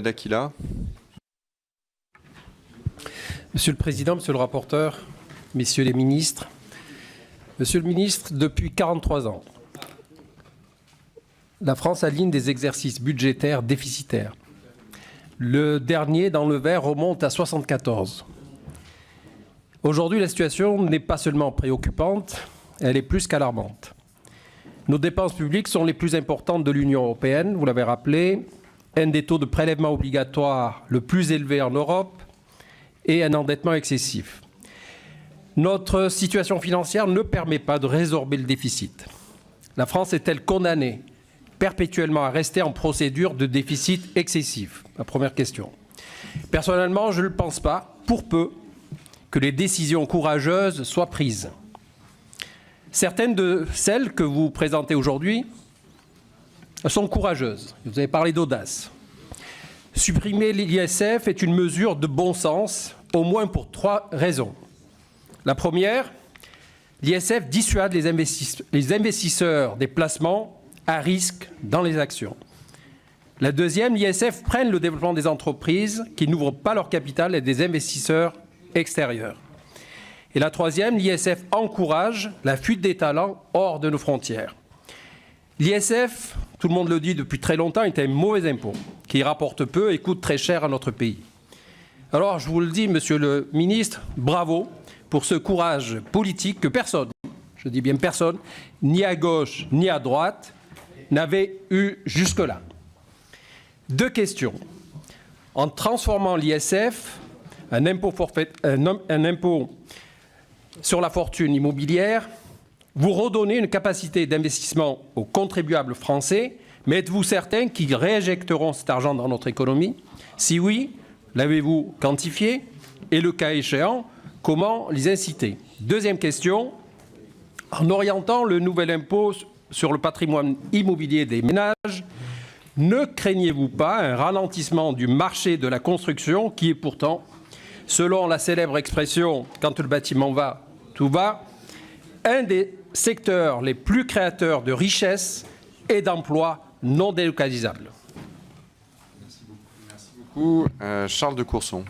D'Aquila. Monsieur le Président, Monsieur le rapporteur, Messieurs les ministres, Monsieur le ministre, depuis 43 ans, la France aligne des exercices budgétaires déficitaires. Le dernier, dans le vert, remonte à 74. Aujourd'hui, la situation n'est pas seulement préoccupante, elle est plus qu'alarmante. Nos dépenses publiques sont les plus importantes de l'Union européenne, vous l'avez rappelé, un des taux de prélèvement obligatoire le plus élevé en Europe et un endettement excessif. Notre situation financière ne permet pas de résorber le déficit. La France est-elle condamnée perpétuellement à rester en procédure de déficit excessif? Ma première question. Personnellement, je ne le pense pas, pour peu que les décisions courageuses soient prises. Certaines de celles que vous présentez aujourd'hui sont courageuses. Vous avez parlé d'audace. Supprimer l'ISF est une mesure de bon sens, au moins pour 3 raisons. La première, l'ISF dissuade les investisseurs des placements à risque dans les actions. La deuxième, l'ISF freine le développement des entreprises qui n'ouvrent pas leur capital à des investisseurs extérieurs. Et la troisième, l'ISF encourage la fuite des talents hors de nos frontières. L'ISF, tout le monde le dit depuis très longtemps, est un mauvais impôt qui rapporte peu et coûte très cher à notre pays. Alors, je vous le dis, Monsieur le ministre, bravo pour ce courage politique que personne, je dis bien personne, ni à gauche ni à droite, n'avait eu jusque-là. 2 questions. En transformant l'ISF, un impôt sur la fortune immobilière, vous redonnez une capacité d'investissement aux contribuables français, mais êtes-vous certain qu'ils réinjecteront cet argent dans notre économie? Si oui, l'avez-vous quantifié? Et le cas échéant, comment les inciter? Deuxième question, en orientant le nouvel impôt sur le patrimoine immobilier des ménages, ne craignez-vous pas un ralentissement du marché de la construction qui est pourtant, selon la célèbre expression « quand le bâtiment va, tout va », un des secteurs les plus créateurs de richesses et d'emplois non délocalisables? Merci beaucoup. Charles de Courson.